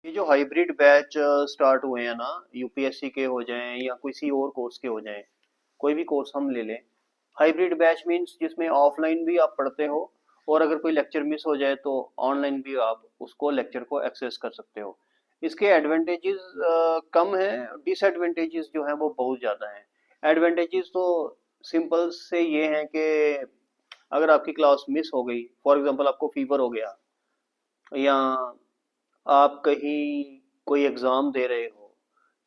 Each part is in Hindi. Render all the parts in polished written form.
ये जो हाइब्रिड बैच स्टार्ट हुए हैं ना, यूपीएससी के हो जाएं या किसी और कोर्स के हो जाएं, कोई भी कोर्स हम ले लें। हाइब्रिड बैच मींस जिसमें ऑफलाइन भी आप पढ़ते हो और अगर कोई लेक्चर मिस हो जाए तो ऑनलाइन भी आप उसको लेक्चर को एक्सेस कर सकते हो। इसके एडवांटेजेस कम है, डिसएडवांटेजेस जो हैं वो बहुत ज़्यादा हैं। एडवांटेजेस तो सिंपल से ये हैं कि अगर आपकी क्लास मिस हो गई, फॉर एग्जांपल आपको फीवर हो गया या आप कहीं कोई एग्जाम दे रहे हो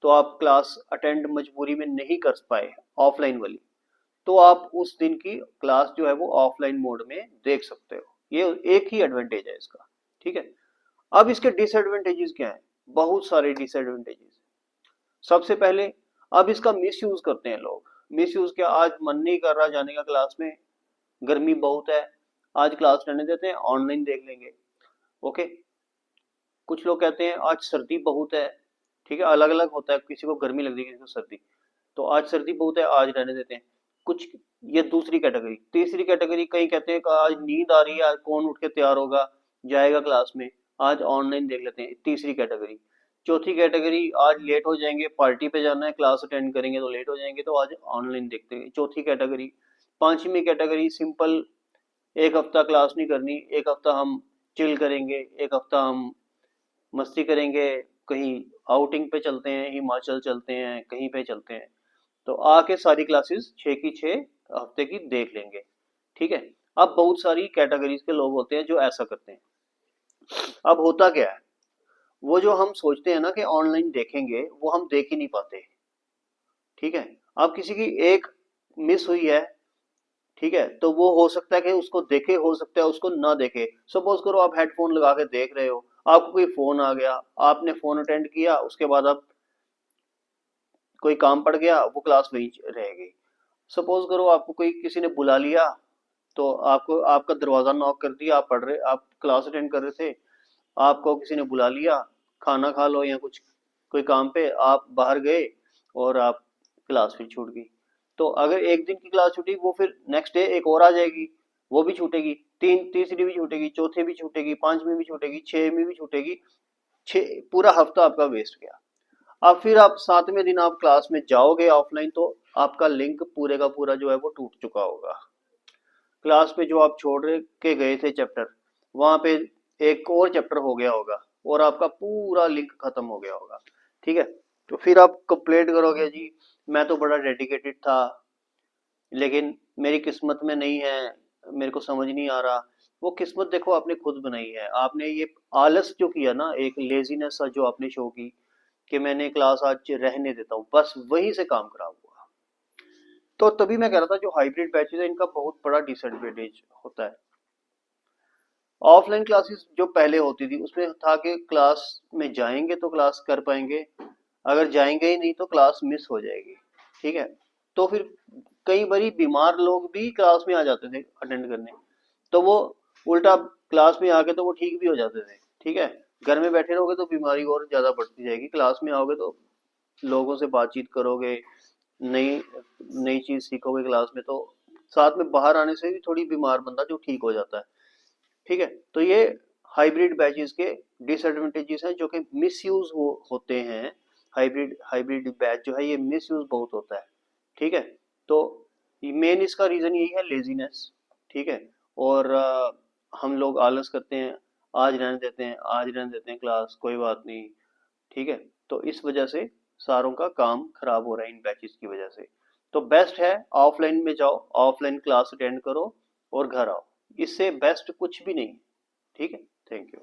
तो आप क्लास अटेंड मजबूरी में नहीं कर पाए ऑफलाइन वाली, तो आप उस दिन की क्लास जो है वो ऑफलाइन मोड में देख सकते हो। ये एक ही एडवांटेज है इसका। ठीक है। अब इसके डिसएडवांटेजेस क्या है? बहुत सारे डिसएडवांटेजेस। सबसे पहले, अब इसका मिस यूज करते हैं लोग। मिस यूज क्या, आज मन नहीं कर रहा जाने का क्लास में, गर्मी बहुत है, आज क्लास रहने देते हैं, ऑनलाइन देख लेंगे। ओके। कुछ लोग कहते हैं आज सर्दी बहुत है। ठीक है, अलग अलग होता है, किसी को गर्मी लग रही है, किसी को सर्दी। तो आज सर्दी बहुत है, आज रहने देते हैं कुछ। ये दूसरी कैटेगरी। तीसरी कैटेगरी, कई कहते हैं कि आज नींद आ रही है, आज कौन उठ के तैयार होगा जाएगा क्लास में, आज ऑनलाइन देख लेते हैं, तीसरी कैटेगरी। चौथी कैटेगरी, आज लेट हो जाएंगे, पार्टी पे जाना है, क्लास अटेंड करेंगे तो लेट हो जाएंगे, तो आज ऑनलाइन देखते हैं, चौथी कैटेगरी। पांचवी कैटेगरी सिंपल, एक हफ्ता क्लास नहीं करनी, एक हफ्ता हम चिल करेंगे, एक हफ्ता हम मस्ती करेंगे, कहीं आउटिंग पे चलते हैं, हिमाचल चलते हैं, कहीं पे चलते हैं, तो आके सारी क्लासेस 6 की 6 हफ्ते की देख लेंगे। ठीक है। अब बहुत सारी कैटेगरीज के लोग होते हैं जो ऐसा करते हैं। अब होता क्या है, वो जो हम सोचते हैं ना कि ऑनलाइन देखेंगे, वो हम देख ही नहीं पाते। ठीक है। अब किसी की एक मिस हुई है, ठीक है, तो वो हो सकता है कि उसको देखे, हो सकता है उसको ना देखे। सपोज करो आप हेडफोन लगा के देख रहे हो, आपको कोई फोन आ गया, आपने फोन अटेंड किया, उसके बाद आप कोई काम पड़ गया, वो क्लास वही रह गई। सपोज करो आपको कोई किसी ने बुला लिया, तो आपको आपका दरवाजा नॉक कर दिया, आप पढ़ रहे, आप क्लास अटेंड कर रहे थे, आपको किसी ने बुला लिया, खाना खा लो या कुछ कोई काम पे आप बाहर गए और आप क्लास फिर छूट गई। तो अगर एक दिन की क्लास छूटी, वो फिर नेक्स्ट डे एक और आ जाएगी, वो भी छूटेगी, तीसरी भी छूटेगी, चौथे भी छूटेगी, पांचवी भी छूटेगी, छठवीं भी छूटेगी। पूरा हफ्ता आपका वेस्ट गया। अब फिर आप 7वें दिन आप क्लास में जाओगे ऑफलाइन, तो आपका लिंक पूरे का पूरा जो है वो टूट चुका होगा। क्लास पे जो आप छोड़ के गए थे चैप्टर, वहां पे एक और चैप्टर हो गया होगा और आपका पूरा लिंक खत्म हो गया होगा। ठीक है। तो फिर आप कंप्लेंट करोगे, जी मैं तो बड़ा डेडिकेटेड था, लेकिन मेरी किस्मत में नहीं है, मेरे को समझ नहीं आ रहा। वो किस्मत देखो आपने खुद बनाई है, आपने ये आलस जो किया ना, एक लेजीनेस जो आपने शो की कि मैंने क्लास आज रहने देता हूँ, बस वहीं से काम खराब हुआ। तो तभी मैं कह रहा था जो हाइब्रिड बैचेस है इनका बहुत बड़ा डिसएडवांटेज होता है। ऑफलाइन क्लासेस जो पहले होती थी उसमें था कि क्लास में जाएंगे तो क्लास कर पाएंगे, अगर जाएंगे ही नहीं तो क्लास मिस हो जाएगी। ठीक है। तो फिर कई बारी बीमार लोग भी क्लास में आ जाते थे अटेंड करने, तो वो उल्टा क्लास में आके तो वो ठीक भी हो जाते थे। ठीक है। घर में बैठे रहोगे तो बीमारी और ज्यादा बढ़ती जाएगी, क्लास में आओगे तो लोगों से बातचीत करोगे, नई नई चीज सीखोगे क्लास में, तो साथ में बाहर आने से भी थोड़ी बीमार बंदा जो ठीक हो जाता है। ठीक है। तो ये हाइब्रिड बैचेस के डिसएडवांटेजेस हैं जो कि मिसयूज होते हैं। हाइब्रिड हाइब्रिड बैच जो है ये मिसयूज बहुत होता है। ठीक है। तो मेन इसका रीजन यही है, लेजीनेस। ठीक है। और हम लोग आलस करते हैं, आज रहने देते हैं, आज रहने देते हैं क्लास, कोई बात नहीं। ठीक है। तो इस वजह से सारों का काम खराब हो रहा है इन बैचेस की वजह से। तो बेस्ट है ऑफलाइन में जाओ, ऑफलाइन क्लास अटेंड करो और घर आओ, इससे बेस्ट कुछ भी नहीं। ठीक है। Thank you.